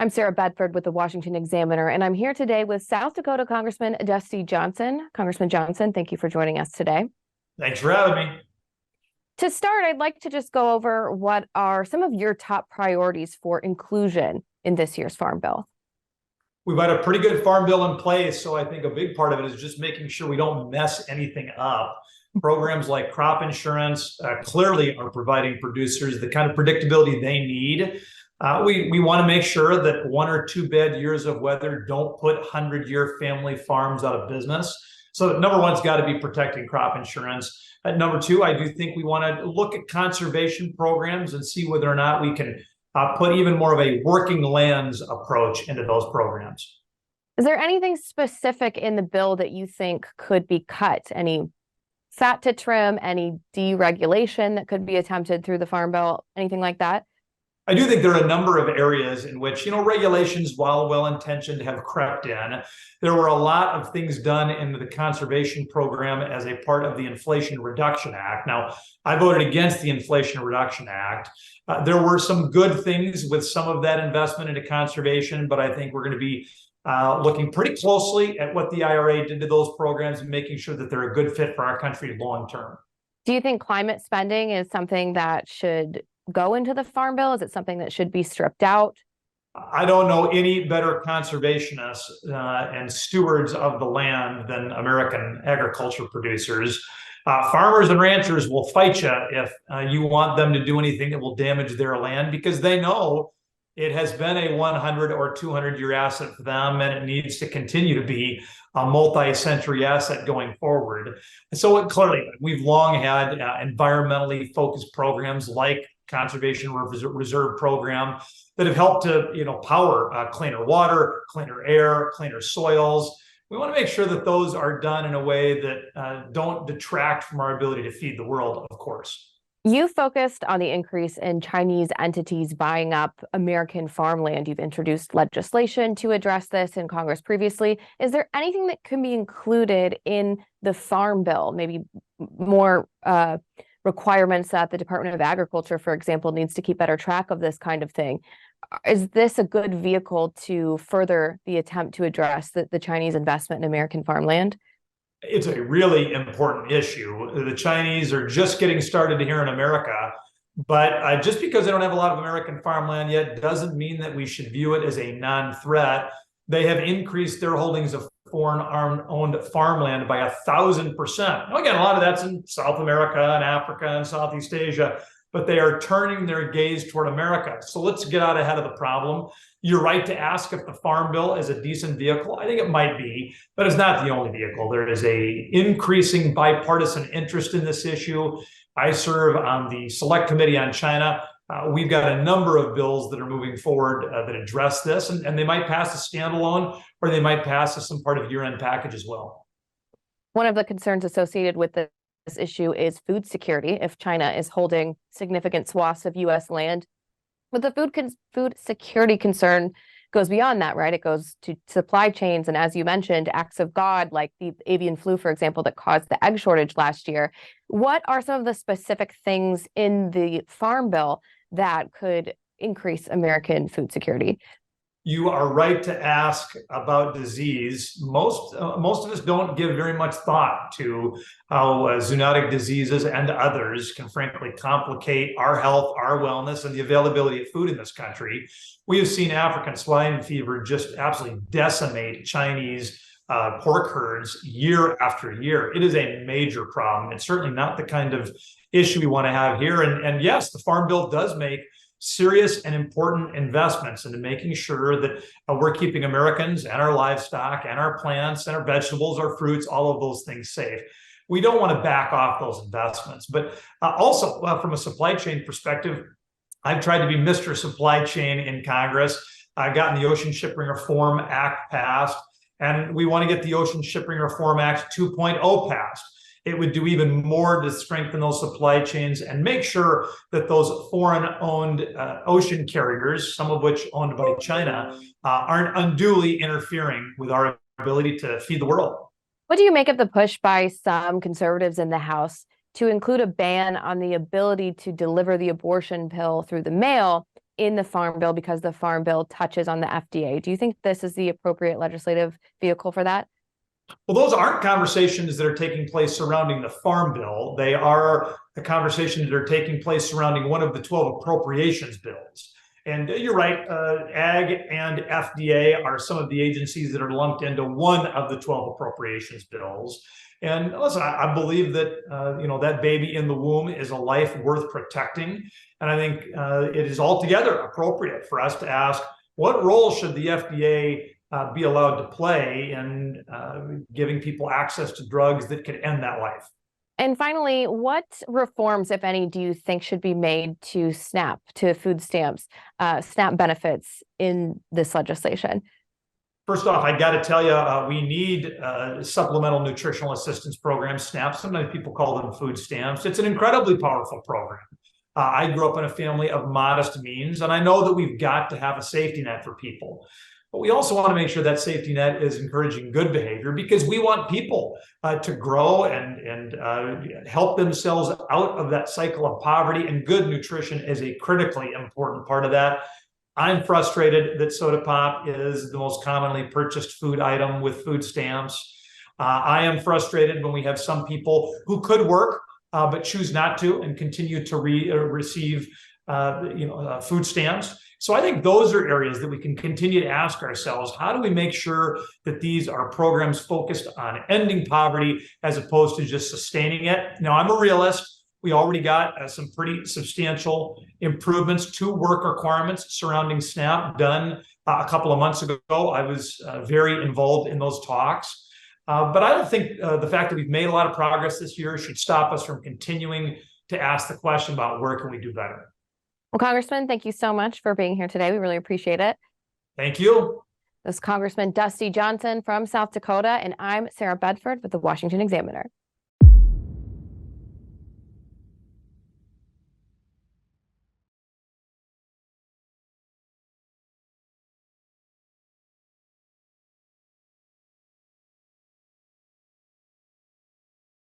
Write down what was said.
I'm Sarah Bedford with the Washington Examiner, and I'm here today with South Dakota Congressman Dusty Johnson. Congressman Johnson, thank you for joining us today. Thanks for having me. To start, I'd like to just go over what are some of your top priorities for inclusion in this year's Farm Bill. We've got a pretty good farm bill in place, so I think a big part of it is just making sure we don't mess anything up. Programs like crop insurance clearly are providing producers the kind of predictability they need. We want to make sure that 1 or 2 bad years of weather don't put 100-year family farms out of business. So number one's got to be protecting crop insurance. Number two, I do think we want to look at conservation programs and see whether or not we can put even more of a working lands approach into those programs. Is there anything specific in the bill that you think could be cut? Any fat to trim, any deregulation that could be attempted through the Farm Bill, anything like that? I do think there are a number of areas in which, regulations, while well-intentioned, have crept in. There were a lot of things done in the conservation program as a part of the Inflation Reduction Act. Now, I voted against the Inflation Reduction Act. There were some good things with some of that investment into conservation, but I think we're going to be looking pretty closely at what the IRA did to those programs and making sure that they're a good fit for our country long term. Do you think climate spending is something that should go into the Farm Bill? Is it something that should be stripped out? I don't know any better conservationists and stewards of the land than American agriculture producers. Farmers and ranchers will fight you if you want them to do anything that will damage their land, because they know it has been a 100 or 200-year asset for them, and it needs to continue to be a multi-century asset going forward. And so clearly, we've long had environmentally focused programs like Conservation Reserve Program that have helped to power cleaner water, cleaner air, cleaner soils. We want to make sure that those are done in a way that don't detract from our ability to feed the world, of course. You focused on the increase in Chinese entities buying up American farmland. You've introduced legislation to address this in Congress previously. Is there anything that can be included in the Farm Bill? Maybe more requirements that the Department of Agriculture, for example, needs to keep better track of this kind of thing. Is this a good vehicle to further the attempt to address the Chinese investment in American farmland? It's a really important issue. The Chinese are just getting started here in America, but just because they don't have a lot of American farmland yet doesn't mean that we should view it as a non-threat. They have increased their holdings of foreign-owned farmland by 1,000%. Now, again, a lot of that's in South America and Africa and Southeast Asia, but they are turning their gaze toward America. So let's get out ahead of the problem. You're right to ask if the Farm Bill is a decent vehicle. I think it might be, but it's not the only vehicle. There is a increasing bipartisan interest in this issue. I serve on the Select Committee on China. We've got a number of bills that are moving forward that address this, and they might pass a standalone, or they might pass as some part of year-end package as well. One of the concerns associated with this issue is food security. If China is holding significant swaths of U.S. land, but the food security concern goes beyond that, right? It goes to supply chains, and as you mentioned, acts of God like the avian flu, for example, that caused the egg shortage last year. What are some of the specific things in the Farm Bill that could increase American food security? You are right to ask about disease. Most of us don't give very much thought to how zoonotic diseases and others can frankly complicate our health, our wellness, and the availability of food in this country. We have seen African swine fever just absolutely decimate Chinese pork herds year after year. It is a major problem. It's certainly not the kind of issue we want to have here. And yes, the Farm Bill does make serious and important investments into making sure that we're keeping Americans and our livestock and our plants and our vegetables, our fruits, all of those things safe. We don't want to back off those investments. But also from a supply chain perspective, I've tried to be Mr. Supply Chain in Congress. I got the Ocean Shipping Reform Act passed, and we want to get the Ocean Shipping Reform Act 2.0 passed. It would do even more to strengthen those supply chains and make sure that those foreign-owned ocean carriers, some of which owned by China, aren't unduly interfering with our ability to feed the world. What do you make of the push by some conservatives in the House to include a ban on the ability to deliver the abortion pill through the mail in the Farm Bill because the Farm Bill touches on the FDA. Do you think this is the appropriate legislative vehicle for that? Well, those aren't conversations that are taking place surrounding the Farm Bill. They are the conversations that are taking place surrounding one of the 12 appropriations bills. And you're right, Ag and FDA are some of the agencies that are lumped into one of the 12 appropriations bills. And listen, I believe that that baby in the womb is a life worth protecting. And I think it is altogether appropriate for us to ask, what role should the FDA be allowed to play in giving people access to drugs that could end that life? And finally, what reforms, if any, do you think should be made to SNAP, to food stamps, SNAP benefits in this legislation? First off, I got to tell you, we need supplemental nutritional assistance programs, SNAP. Sometimes people call them food stamps. It's an incredibly powerful program. I grew up in a family of modest means, and I know that we've got to have a safety net for people. But we also want to make sure that safety net is encouraging good behavior, because we want people to grow and help themselves out of that cycle of poverty, and good nutrition is a critically important part of that. I'm frustrated that soda pop is the most commonly purchased food item with food stamps. I am frustrated when we have some people who could work but choose not to and continue to receive food stamps. So I think those are areas that we can continue to ask ourselves, how do we make sure that these are programs focused on ending poverty as opposed to just sustaining it? Now, I'm a realist. We already got some pretty substantial improvements to work requirements surrounding SNAP done a couple of months ago. I was very involved in those talks. But I don't think the fact that we've made a lot of progress this year should stop us from continuing to ask the question about where can we do better. Well, Congressman, thank you so much for being here today. We really appreciate it. Thank you. This is Congressman Dusty Johnson from South Dakota, and I'm Sarah Bedford with the Washington Examiner.